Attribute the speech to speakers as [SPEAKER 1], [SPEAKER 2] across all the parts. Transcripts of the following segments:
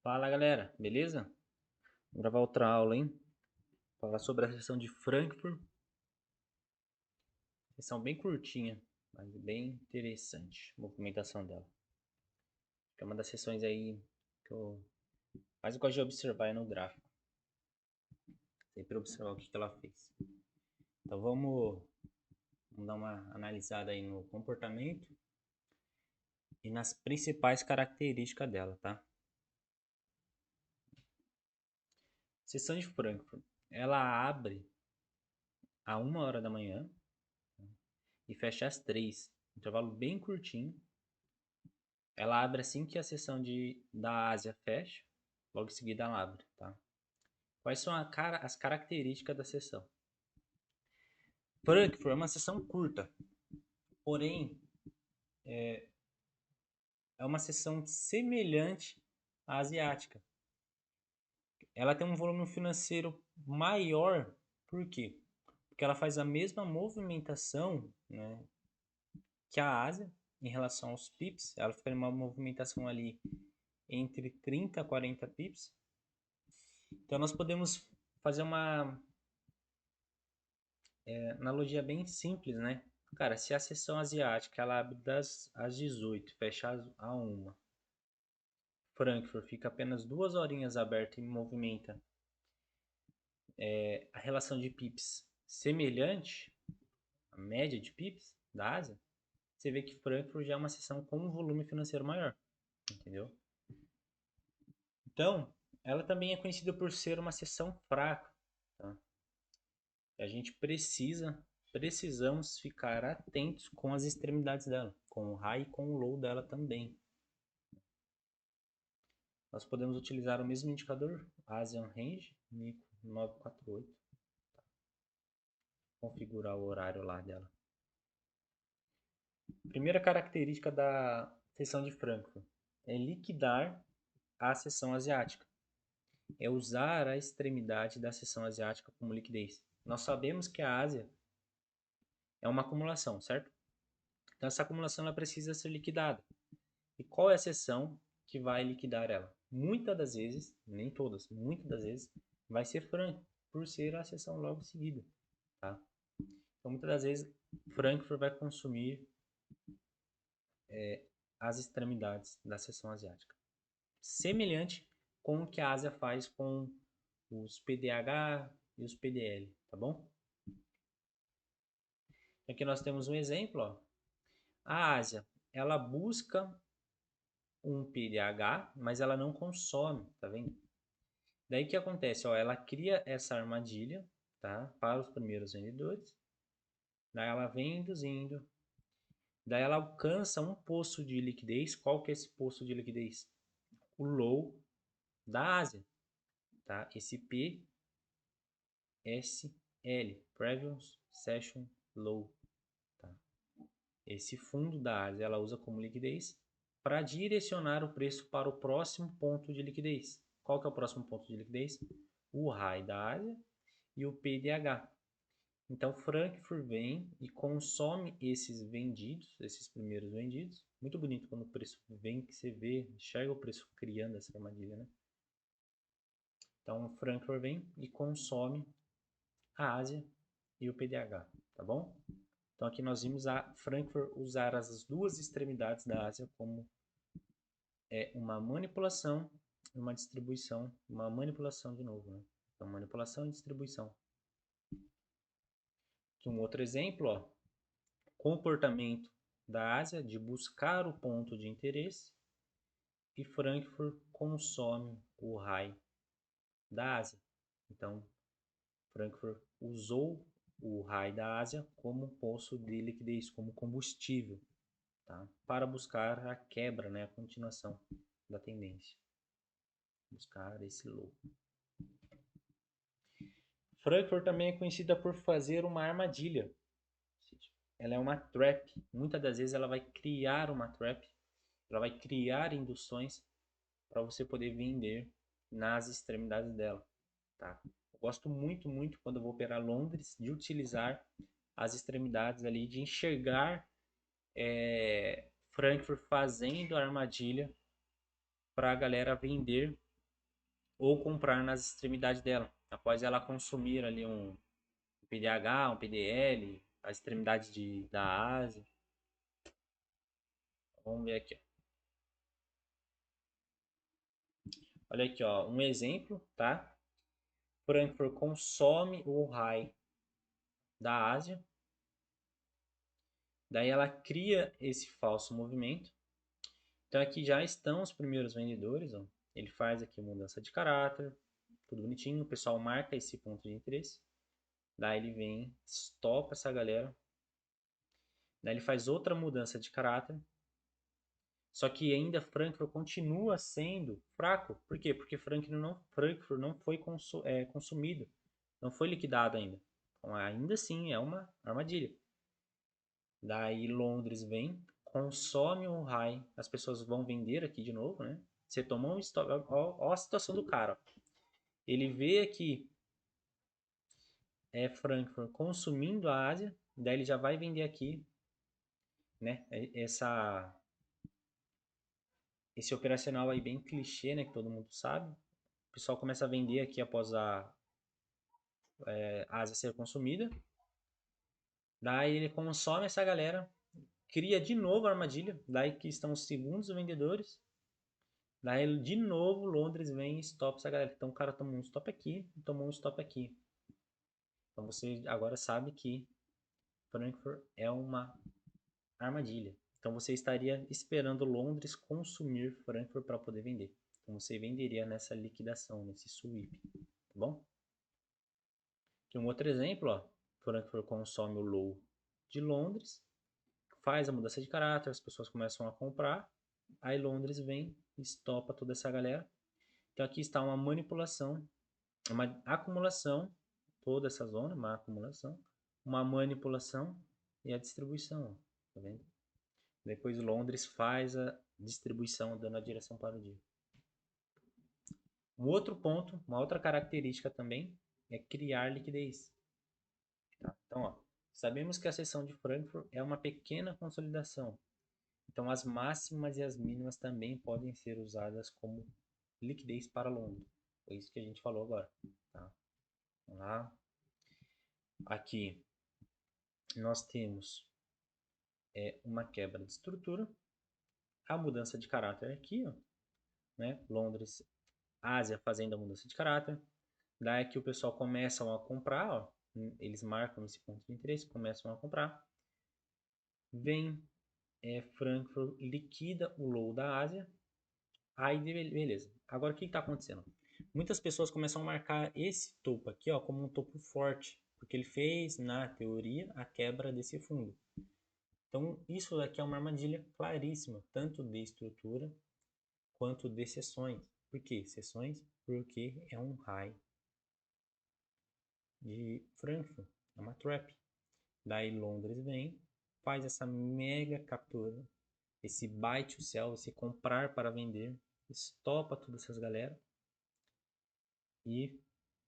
[SPEAKER 1] Fala galera, beleza? Vou gravar outra aula, hein? Falar sobre a sessão de Frankfurt. Sessão bem curtinha, mas bem interessante. A movimentação dela. É uma das sessões aí que eu mais gosto de observar no gráfico. Sempre observar o que ela fez. Então vamos dar uma analisada aí no comportamento e nas principais características dela, tá? Sessão de Frankfurt. Ela abre a 1 hora da manhã e fecha às 3. Intervalo bem curtinho. Ela abre assim que a sessão da Ásia fecha, logo em seguida ela abre, tá? Quais são as características da sessão? Frankfurt é uma sessão curta, porém é uma sessão semelhante à asiática. Ela tem um volume financeiro maior, por quê? Porque ela faz a mesma movimentação, né, que a Ásia em relação aos pips. Ela fica em uma movimentação ali entre 30 a 40 pips. Então nós podemos fazer uma analogia bem simples, né? Cara, se a sessão asiática ela abre às 18, fecha a 1, Frankfurt fica apenas 2 horinhas aberta e movimenta a relação de pips semelhante à média de pips da Ásia, você vê que Frankfurt já é uma sessão com um volume financeiro maior, entendeu? Então, ela também é conhecida por ser uma sessão fraca, tá? A gente precisamos ficar atentos com as extremidades dela, com o high e com o low dela também. Nós podemos utilizar o mesmo indicador, ASEAN Range, Nico 948. Configurar o horário lá dela. Primeira característica da sessão de Frankfurt é liquidar a sessão asiática. É usar a extremidade da sessão asiática como liquidez. Nós sabemos que a Ásia é uma acumulação, certo? Então essa acumulação ela precisa ser liquidada. E qual é a sessão que vai liquidar ela? Muitas das vezes, nem todas, muitas das vezes, vai ser Frankfurt, por ser a sessão logo seguida, tá? Então, muitas das vezes, Frankfurt vai consumir as extremidades da sessão asiática. Semelhante com o que a Ásia faz com os PDH e os PDL, tá bom? Aqui nós temos um exemplo, ó. A Ásia, ela busca um PDH, mas ela não consome, tá vendo? Daí o que acontece? Ó, ela cria essa armadilha, tá? Para os primeiros vendedores. Daí ela vem induzindo. Daí ela alcança um posto de liquidez. Qual que é esse posto de liquidez? O low da Ásia, tá? Esse PSL, Previous Session Low, tá? Esse fundo da Ásia ela usa como liquidez para direcionar o preço para o próximo ponto de liquidez. Qual que é o próximo ponto de liquidez? O high da Ásia e o PDH. Então Frankfurt vem e consome esses vendidos, esses primeiros vendidos. Muito bonito quando o preço vem, que você vê, enxerga o preço criando essa armadilha, né? Então Frankfurt vem e consome a Ásia e o PDH, tá bom? Então aqui nós vimos a Frankfurt usar as duas extremidades da Ásia como uma manipulação e uma distribuição, uma manipulação de novo, né? Então manipulação e distribuição. Aqui um outro exemplo, ó, comportamento da Ásia de buscar o ponto de interesse e Frankfurt consome o high da Ásia. Então Frankfurt usou o high da Ásia como poço de liquidez, como combustível, tá? Para buscar a quebra, né, a continuação da tendência. Buscar esse low. Frankfurt também é conhecida por fazer uma armadilha. Ela é uma trap. Muitas das vezes ela vai criar uma trap. Ela vai criar induções para você poder vender nas extremidades dela, tá? Eu gosto muito, muito quando eu vou operar Londres de utilizar as extremidades ali, de enxergar Frankfurt fazendo a armadilha para a galera vender ou comprar nas extremidades dela, após ela consumir ali um PDH, um PDL, a extremidade da Ásia. Vamos ver aqui. Olha aqui, ó, um exemplo, tá? Frankfurt consome o RAI da Ásia. Daí ela cria esse falso movimento. Então aqui já estão os primeiros vendedores, ó. Ele faz aqui mudança de caráter, tudo bonitinho. O pessoal marca esse ponto de interesse. Daí ele vem, estopa essa galera. Daí ele faz outra mudança de caráter. Só que ainda Frankfurt continua sendo fraco. Por quê? Porque Frankfurt não foi consumido. Não foi liquidado ainda. Então ainda assim é uma armadilha. Daí Londres vem, consome o RAI. As pessoas vão vender aqui de novo, né? Você tomou um stop. Ó a situação do cara. Ó. Ele vê aqui Frankfurt consumindo a Ásia. Daí ele já vai vender aqui, né? Esse operacional aí bem clichê, né? Que todo mundo sabe. O pessoal começa a vender aqui após a Ásia ser consumida. Daí ele consome essa galera, cria de novo a armadilha. Daí que estão os segundos vendedores. Daí de novo Londres vem e stop essa galera. Então o cara tomou um stop aqui e tomou um stop aqui. Então você agora sabe que Frankfurt é uma armadilha. Então você estaria esperando Londres consumir Frankfurt para poder vender. Então você venderia nessa liquidação, nesse sweep, tá bom? Aqui um outro exemplo, ó. Frankfurt consome o low de Londres, faz a mudança de caráter, as pessoas começam a comprar, aí Londres vem e estopa toda essa galera. Então aqui está uma manipulação, uma acumulação, toda essa zona, uma acumulação, uma manipulação e a distribuição, ó, tá vendo? Depois Londres faz a distribuição dando a direção para o dia. Um outro ponto, uma outra característica também é criar liquidez. Tá? Então, ó, sabemos que a seção de Frankfurt é uma pequena consolidação. Então, as máximas e as mínimas também podem ser usadas como liquidez para Londres. Foi isso que a gente falou agora. Tá? Vamos lá. Aqui nós temos uma quebra de estrutura. A mudança de caráter aqui, ó, né? Londres, Ásia fazendo a mudança de caráter. Daí que o pessoal começa a comprar, ó, eles marcam esse ponto de interesse, começam a comprar. Vem Frankfurt, liquida o low da Ásia. Aí, beleza. Agora, o que está acontecendo? Muitas pessoas começam a marcar esse topo aqui, ó, como um topo forte, porque ele fez, na teoria, a quebra desse fundo. Então, isso daqui é uma armadilha claríssima, tanto de estrutura quanto de sessões. Por que sessões? Porque é um high de Frankfurt, é uma trap. Daí Londres vem, faz essa mega captura, esse buy to sell, esse comprar para vender, estopa todas essas galera e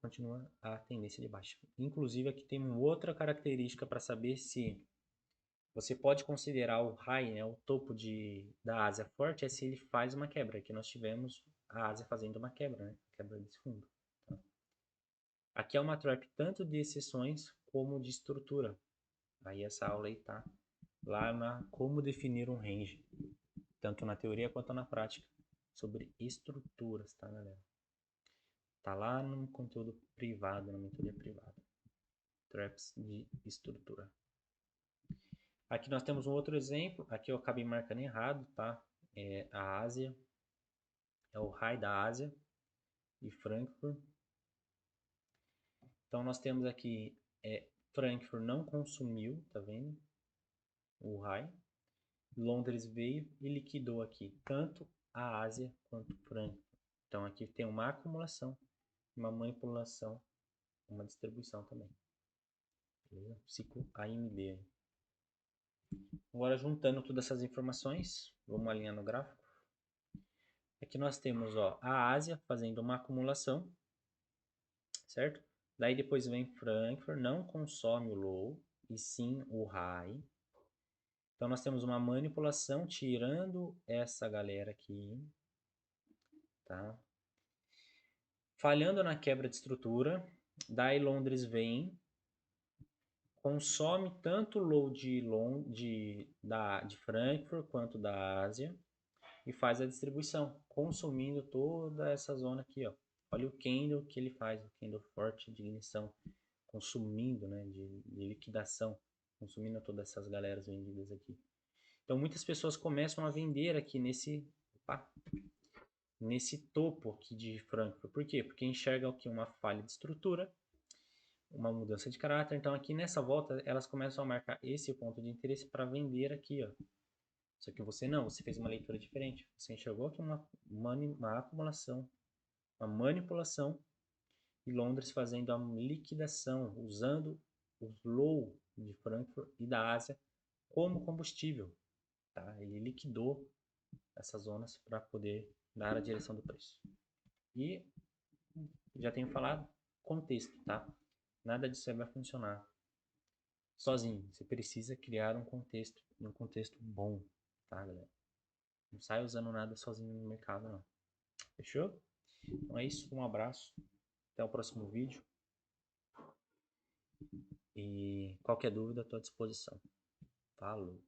[SPEAKER 1] continua a tendência de baixa. Inclusive aqui tem uma outra característica para saber se você pode considerar o high, né, o topo da Ásia forte, é se ele faz uma quebra. Aqui nós tivemos a Ásia fazendo uma quebra, né, quebra desse fundo. Tá? Aqui é uma trap tanto de exceções como de estrutura. Aí essa aula aí tá lá na como definir um range, tanto na teoria quanto na prática, sobre estruturas, tá, galera? Tá lá no conteúdo privado, na mentoria privada. Traps de estrutura. Aqui nós temos um outro exemplo. Aqui eu acabei marcando errado, tá? É a Ásia. É o high da Ásia e Frankfurt. Então nós temos aqui Frankfurt não consumiu, tá vendo? O high. Londres veio e liquidou aqui tanto a Ásia quanto Frankfurt. Então aqui tem uma acumulação, uma manipulação, uma distribuição também. Beleza? Ciclo AMD. Agora juntando todas essas informações, vamos alinhar no gráfico. Aqui nós temos a Ásia fazendo uma acumulação, certo? Daí depois vem Frankfurt, não consome o low, e sim o high. Então nós temos uma manipulação tirando essa galera aqui, tá? Falhando na quebra de estrutura, daí Londres vem, consome tanto o load de Frankfurt quanto da Ásia e faz a distribuição, consumindo toda essa zona aqui, ó. Olha o candle que ele faz, o candle forte de ignição, consumindo, né, de liquidação, consumindo todas essas galeras vendidas aqui. Então muitas pessoas começam a vender aqui nesse topo aqui de Frankfurt. Por quê? Porque enxergam aqui uma falha de estrutura, uma mudança de caráter. Então aqui nessa volta elas começam a marcar esse ponto de interesse para vender aqui, ó. Só que você não, você fez uma leitura diferente. Você enxergou aqui uma acumulação, uma manipulação e Londres fazendo a liquidação, usando o low de Frankfurt e da Ásia como combustível. Tá? Ele liquidou essas zonas para poder dar a direção do preço. E já tenho falado, contexto, tá? Nada disso vai funcionar sozinho. Você precisa criar um contexto bom, tá, galera? Não sai usando nada sozinho no mercado, não. Fechou? Então é isso, um abraço. Até o próximo vídeo. E qualquer dúvida, estou à disposição. Falou!